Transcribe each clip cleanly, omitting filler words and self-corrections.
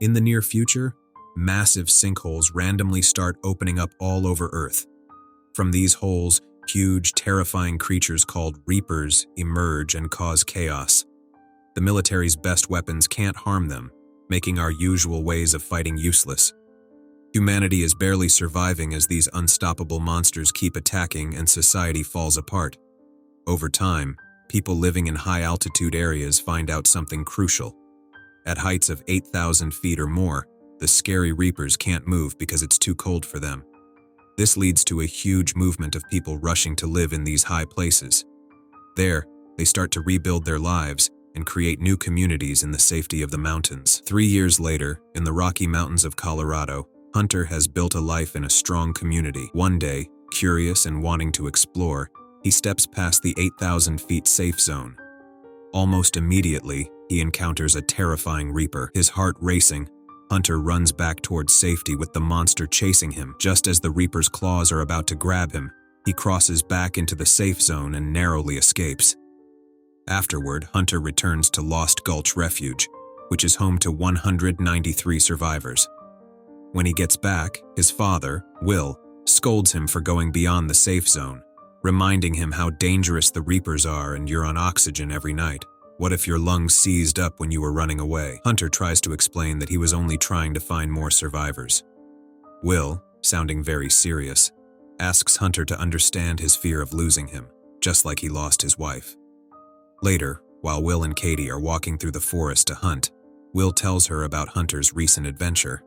In the near future, massive sinkholes randomly start opening up all over Earth. From these holes, huge, terrifying creatures called Reapers emerge and cause chaos. The military's best weapons can't harm them, making our usual ways of fighting useless. Humanity is barely surviving as these unstoppable monsters keep attacking and society falls apart. Over time, people living in high-altitude areas find out something crucial. At heights of 8,000 feet or more, the scary Reapers can't move because it's too cold for them. This leads to a huge movement of people rushing to live in these high places. There, they start to rebuild their lives and create new communities in the safety of the mountains. 3 years later, in the Rocky Mountains of Colorado, Hunter has built a life in a strong community. One day, curious and wanting to explore, he steps past the 8,000 feet safe zone. Almost immediately, he encounters a terrifying Reaper. His heart racing, Hunter runs back towards safety with the monster chasing him. Just as the Reaper's claws are about to grab him, he crosses back into the safe zone and narrowly escapes. Afterward, Hunter returns to Lost Gulch Refuge, which is home to 193 survivors. When he gets back, his father, Will, scolds him for going beyond the safe zone, reminding him how dangerous the Reapers are and you're on oxygen every night. What if your lungs seized up when you were running away? Hunter tries to explain that he was only trying to find more survivors. Will, sounding very serious, asks Hunter to understand his fear of losing him, just like he lost his wife. Later, while Will and Katie are walking through the forest to hunt, Will tells her about Hunter's recent adventure.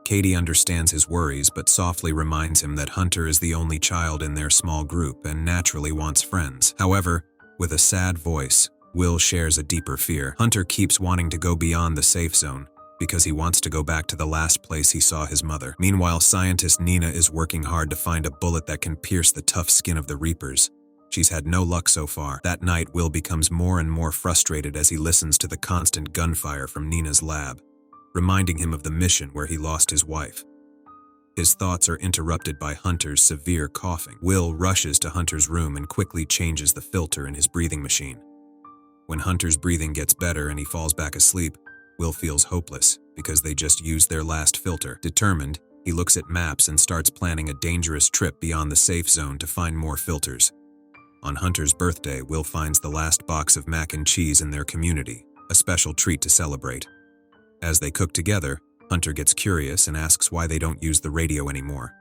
Katie understands his worries but softly reminds him that Hunter is the only child in their small group and naturally wants friends. However, with a sad voice, Will shares a deeper fear. Hunter keeps wanting to go beyond the safe zone because he wants to go back to the last place he saw his mother. Meanwhile, scientist Nina is working hard to find a bullet that can pierce the tough skin of the Reapers. She's had no luck so far. That night, Will becomes more and more frustrated as he listens to the constant gunfire from Nina's lab, reminding him of the mission where he lost his wife. His thoughts are interrupted by Hunter's severe coughing. Will rushes to Hunter's room and quickly changes the filter in his breathing machine. When Hunter's breathing gets better and he falls back asleep, Will feels hopeless because they just used their last filter. Determined, he looks at maps and starts planning a dangerous trip beyond the safe zone to find more filters. On Hunter's birthday, Will finds the last box of mac and cheese in their community, a special treat to celebrate. As they cook together, Hunter gets curious and asks why they don't use the radio anymore.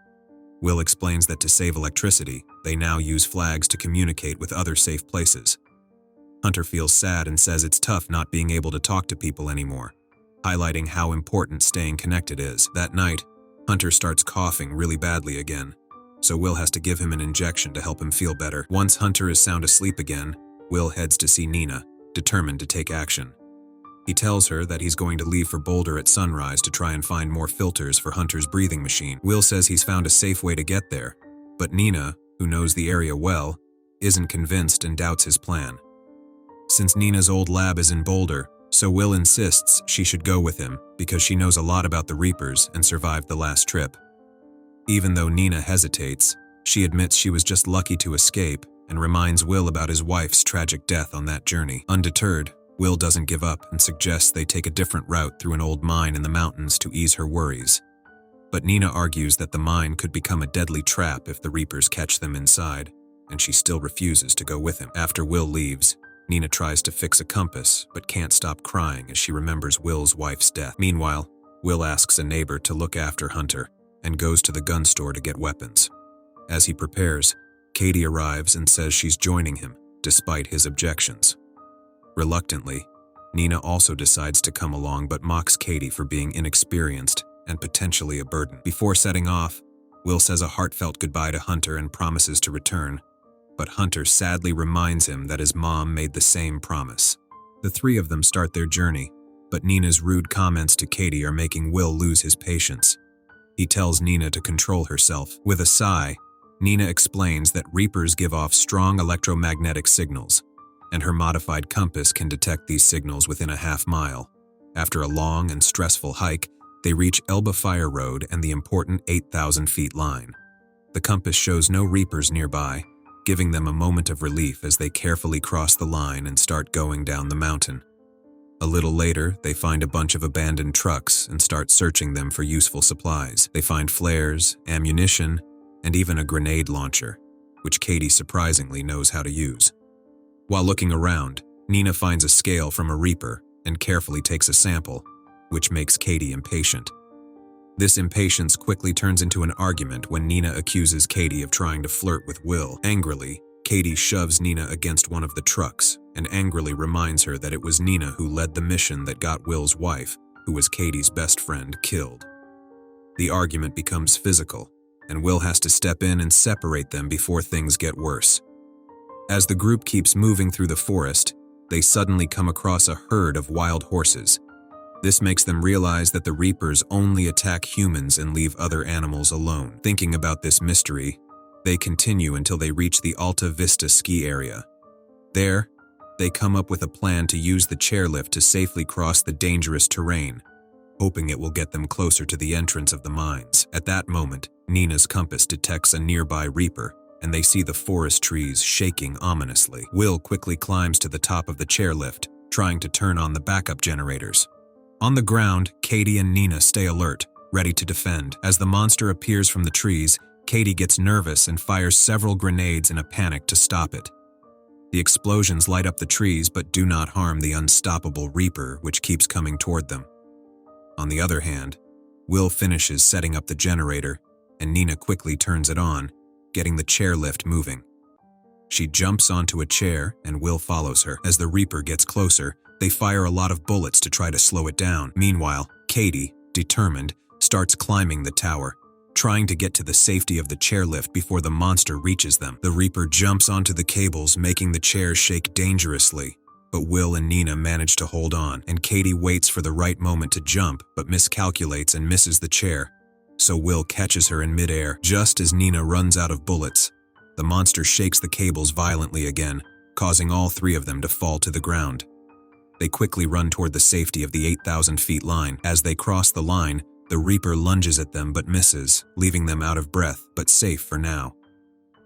Will explains that to save electricity, they now use flags to communicate with other safe places. Hunter feels sad and says it's tough not being able to talk to people anymore, highlighting how important staying connected is. That night, Hunter starts coughing really badly again, so Will has to give him an injection to help him feel better. Once Hunter is sound asleep again, Will heads to see Nina, determined to take action. He tells her that he's going to leave for Boulder at sunrise to try and find more filters for Hunter's breathing machine. Will says he's found a safe way to get there, but Nina, who knows the area well, isn't convinced and doubts his plan. Since Nina's old lab is in Boulder, so Will insists she should go with him because she knows a lot about the Reapers and survived the last trip. Even though Nina hesitates, she admits she was just lucky to escape and reminds Will about his wife's tragic death on that journey. Undeterred, Will doesn't give up and suggests they take a different route through an old mine in the mountains to ease her worries. But Nina argues that the mine could become a deadly trap if the Reapers catch them inside, and she still refuses to go with him. After Will leaves, Nina tries to fix a compass but can't stop crying as she remembers Will's wife's death. Meanwhile, Will asks a neighbor to look after Hunter and goes to the gun store to get weapons. As he prepares, Katie arrives and says she's joining him, despite his objections. Reluctantly, Nina also decides to come along but mocks Katie for being inexperienced and potentially a burden. Before setting off, Will says a heartfelt goodbye to Hunter and promises to return, but Hunter sadly reminds him that his mom made the same promise. The three of them start their journey, but Nina's rude comments to Katie are making Will lose his patience. He tells Nina to control herself. With a sigh, Nina explains that Reapers give off strong electromagnetic signals, and her modified compass can detect these signals within a half-mile. After a long and stressful hike, they reach Elba Fire Road and the important 8,000 feet line. The compass shows no Reapers nearby, giving them a moment of relief as they carefully cross the line and start going down the mountain. A little later, they find a bunch of abandoned trucks and start searching them for useful supplies. They find flares, ammunition, and even a grenade launcher, which Katie surprisingly knows how to use. While looking around, Nina finds a scale from a Reaper and carefully takes a sample, which makes Katie impatient. This impatience quickly turns into an argument when Nina accuses Katie of trying to flirt with Will. Angrily, Katie shoves Nina against one of the trucks and angrily reminds her that it was Nina who led the mission that got Will's wife, who was Katie's best friend, killed. The argument becomes physical, and Will has to step in and separate them before things get worse. As the group keeps moving through the forest, they suddenly come across a herd of wild horses. This makes them realize that the Reapers only attack humans and leave other animals alone. Thinking about this mystery, they continue until they reach the Alta Vista ski area. There, they come up with a plan to use the chairlift to safely cross the dangerous terrain, hoping it will get them closer to the entrance of the mines. At that moment, Nina's compass detects a nearby Reaper, and they see the forest trees shaking ominously. Will quickly climbs to the top of the chairlift, trying to turn on the backup generators. On the ground, Katie and Nina stay alert, ready to defend. As the monster appears from the trees, Katie gets nervous and fires several grenades in a panic to stop it. The explosions light up the trees but do not harm the unstoppable Reaper, which keeps coming toward them. On the other hand, Will finishes setting up the generator, and Nina quickly turns it on, getting the chairlift moving. She jumps onto a chair, and Will follows her. As the Reaper gets closer, they fire a lot of bullets to try to slow it down. Meanwhile, Katie, determined, starts climbing the tower, trying to get to the safety of the chairlift before the monster reaches them. The Reaper jumps onto the cables, making the chair shake dangerously, but Will and Nina manage to hold on, and Katie waits for the right moment to jump, but miscalculates and misses the chair, so Will catches her in midair. Just as Nina runs out of bullets, the monster shakes the cables violently again, causing all three of them to fall to the ground. They quickly run toward the safety of the 8,000 feet line. As they cross the line, the Reaper lunges at them but misses, leaving them out of breath but safe for now.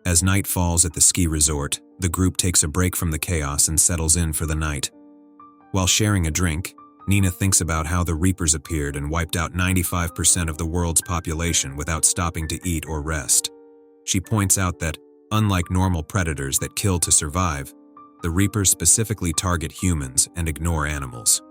As night falls at the ski resort, the group takes a break from the chaos and settles in for the night. While sharing a drink, Nina thinks about how the Reapers appeared and wiped out 95% of the world's population without stopping to eat or rest. She points out that, unlike normal predators that kill to survive, the Reapers specifically target humans and ignore animals.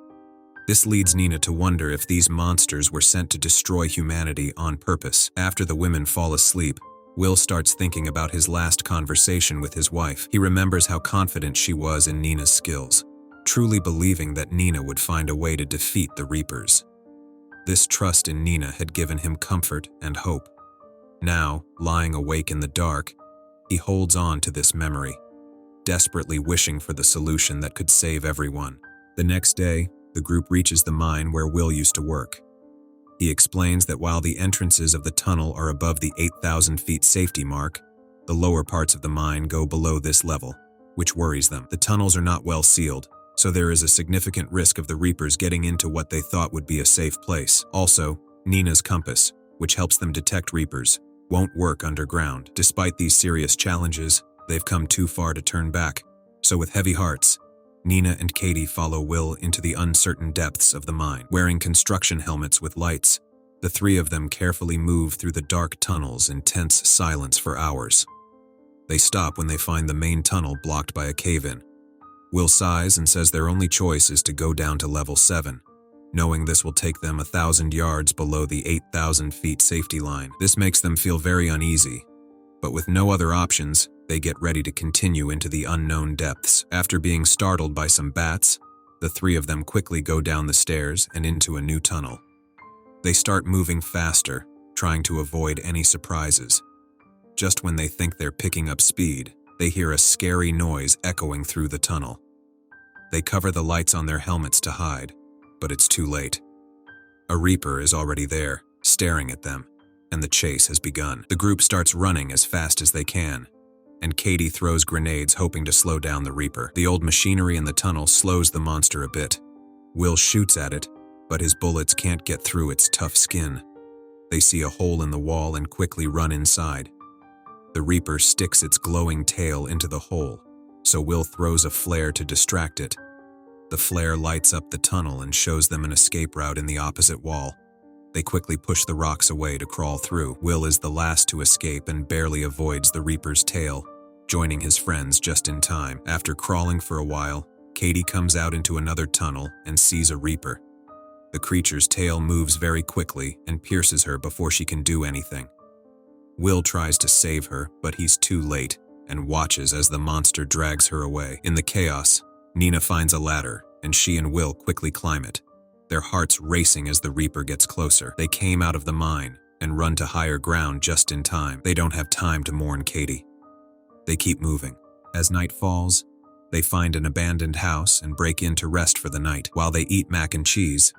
This leads Nina to wonder if these monsters were sent to destroy humanity on purpose. After the women fall asleep, Will starts thinking about his last conversation with his wife. He remembers how confident she was in Nina's skills, truly believing that Nina would find a way to defeat the Reapers. This trust in Nina had given him comfort and hope. Now, lying awake in the dark, he holds on to this memory, desperately wishing for the solution that could save everyone. The next day, the group reaches the mine where Will used to work. He explains that while the entrances of the tunnel are above the 8,000 feet safety mark, the lower parts of the mine go below this level, which worries them. The tunnels are not well sealed, so there is a significant risk of the Reapers getting into what they thought would be a safe place. Also, Nina's compass, which helps them detect Reapers, won't work underground. Despite these serious challenges, they've come too far to turn back. So with heavy hearts, Nina and Katie follow Will into the uncertain depths of the mine. Wearing construction helmets with lights, the three of them carefully move through the dark tunnels in tense silence for hours. They stop when they find the main tunnel blocked by a cave-in. Will sighs and says their only choice is to go down to level 7, knowing this will take them 1,000 yards below the 8,000 feet safety line. This makes them feel very uneasy, but with no other options, they get ready to continue into the unknown depths. After being startled by some bats, the three of them quickly go down the stairs and into a new tunnel. They start moving faster, trying to avoid any surprises. Just when they think they're picking up speed, they hear a scary noise echoing through the tunnel. They cover the lights on their helmets to hide, but it's too late. A Reaper is already there, staring at them, and the chase has begun. The group starts running as fast as they can, and Katie throws grenades hoping to slow down the Reaper. The old machinery in the tunnel slows the monster a bit. Will shoots at it, but his bullets can't get through its tough skin. They see a hole in the wall and quickly run inside. The Reaper sticks its glowing tail into the hole, so Will throws a flare to distract it. The flare lights up the tunnel and shows them an escape route in the opposite wall. They quickly push the rocks away to crawl through. Will is the last to escape and barely avoids the Reaper's tail, joining his friends just in time. After crawling for a while, Katie comes out into another tunnel and sees a Reaper. The creature's tail moves very quickly and pierces her before she can do anything. Will tries to save her, but he's too late and watches as the monster drags her away. In the chaos, Nina finds a ladder, and she and Will quickly climb it, their hearts racing as the Reaper gets closer. They came out of the mine and run to higher ground just in time. They don't have time to mourn Katie. They keep moving. As night falls, they find an abandoned house and break in to rest for the night. While they eat mac and cheese,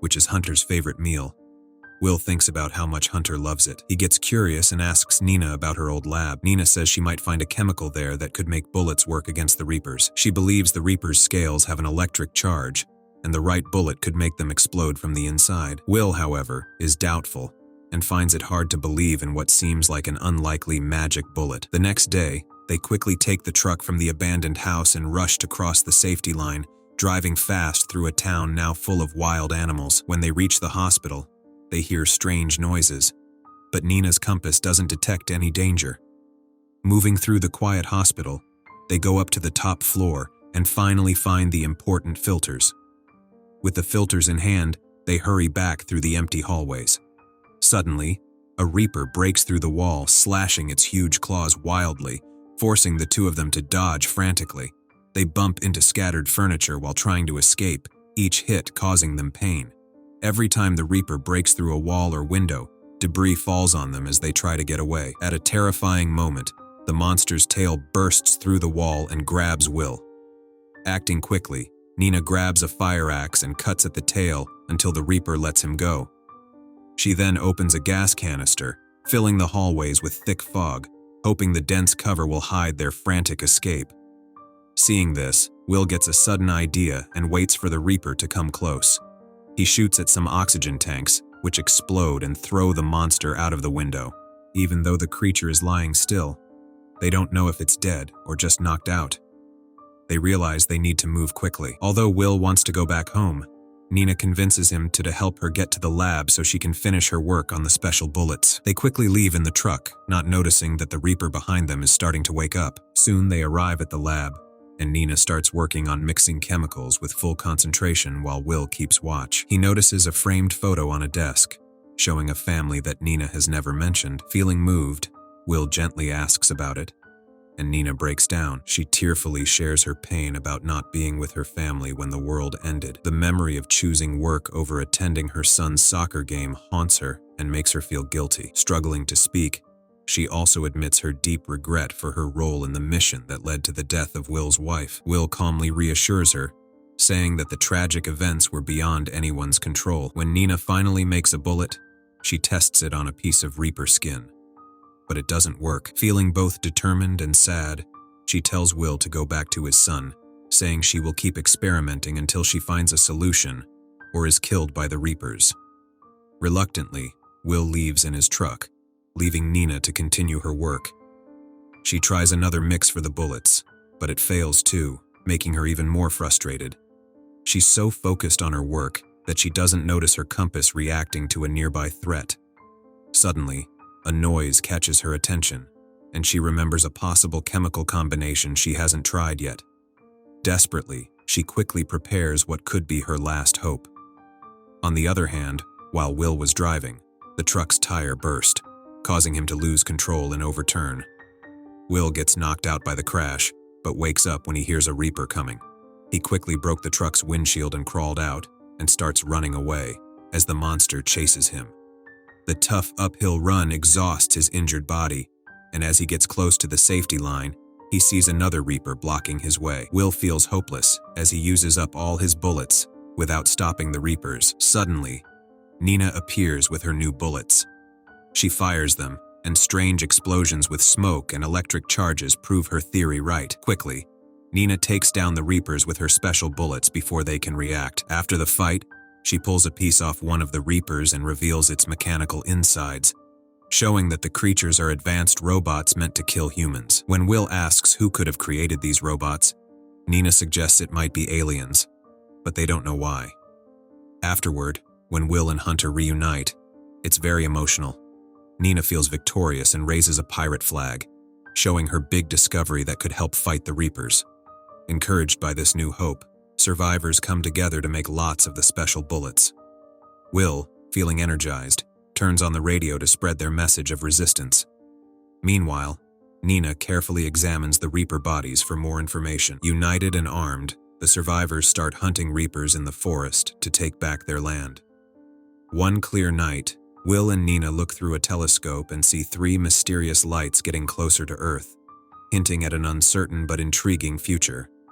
which is Hunter's favorite meal, Will thinks about how much Hunter loves it. He gets curious and asks Nina about her old lab. Nina says she might find a chemical there that could make bullets work against the Reapers. She believes the Reaper's scales have an electric charge, and the right bullet could make them explode from the inside. Will, however, is doubtful and finds it hard to believe in what seems like an unlikely magic bullet. The next day, they quickly take the truck from the abandoned house and rush to cross the safety line, driving fast through a town now full of wild animals. When they reach the hospital, they hear strange noises, but Nina's compass doesn't detect any danger. Moving through the quiet hospital, they go up to the top floor and finally find the important filters. With the filters in hand, they hurry back through the empty hallways. Suddenly, a Reaper breaks through the wall, slashing its huge claws wildly, forcing the two of them to dodge frantically. They bump into scattered furniture while trying to escape, each hit causing them pain. Every time the Reaper breaks through a wall or window, debris falls on them as they try to get away. At a terrifying moment, the monster's tail bursts through the wall and grabs Will. Acting quickly, Nina grabs a fire axe and cuts at the tail until the Reaper lets him go. She then opens a gas canister, filling the hallways with thick fog, hoping the dense cover will hide their frantic escape. Seeing this, Will gets a sudden idea and waits for the Reaper to come close. He shoots at some oxygen tanks, which explode and throw the monster out of the window. Even though the creature is lying still, they don't know if it's dead or just knocked out. They realize they need to move quickly. Although Will wants to go back home, Nina convinces him to help her get to the lab so she can finish her work on the special bullets. They quickly leave in the truck, not noticing that the Reaper behind them is starting to wake up. Soon they arrive at the lab, and Nina starts working on mixing chemicals with full concentration while Will keeps watch. He notices a framed photo on a desk, showing a family that Nina has never mentioned. Feeling moved, Will gently asks about it, and Nina breaks down. She tearfully shares her pain about not being with her family when the world ended. The memory of choosing work over attending her son's soccer game haunts her and makes her feel guilty. Struggling to speak, she also admits her deep regret for her role in the mission that led to the death of Will's wife. Will calmly reassures her, saying that the tragic events were beyond anyone's control. When Nina finally makes a bullet, she tests it on a piece of Reaper skin. But it doesn't work. Feeling both determined and sad, she tells Will to go back to his son, saying she will keep experimenting until she finds a solution or is killed by the Reapers. Reluctantly, Will leaves in his truck, leaving Nina to continue her work. She tries another mix for the bullets, but it fails too, making her even more frustrated. She's so focused on her work that she doesn't notice her compass reacting to a nearby threat. Suddenly, a noise catches her attention, and she remembers a possible chemical combination she hasn't tried yet. Desperately, she quickly prepares what could be her last hope. On the other hand, while Will was driving, the truck's tire burst, causing him to lose control and overturn. Will gets knocked out by the crash, but wakes up when he hears a Reaper coming. He quickly broke the truck's windshield and crawled out, and starts running away as the monster chases him. The tough uphill run exhausts his injured body, and as he gets close to the safety line, he sees another Reaper blocking his way. Will feels hopeless as he uses up all his bullets without stopping the Reapers. Suddenly, Nina appears with her new bullets. She fires them, and strange explosions with smoke and electric charges prove her theory right. Quickly, Nina takes down the Reapers with her special bullets before they can react. After the fight, she pulls a piece off one of the Reapers and reveals its mechanical insides, showing that the creatures are advanced robots meant to kill humans. When Will asks who could have created these robots, Nina suggests it might be aliens, but they don't know why. Afterward, when Will and Hunter reunite, it's very emotional. Nina feels victorious and raises a pirate flag, showing her big discovery that could help fight the Reapers. Encouraged by this new hope, survivors come together to make lots of the special bullets. Will, feeling energized, turns on the radio to spread their message of resistance. Meanwhile, Nina carefully examines the Reaper bodies for more information. United and armed, the survivors start hunting Reapers in the forest to take back their land. One clear night, Will and Nina look through a telescope and see 3 mysterious lights getting closer to Earth, hinting at an uncertain but intriguing future.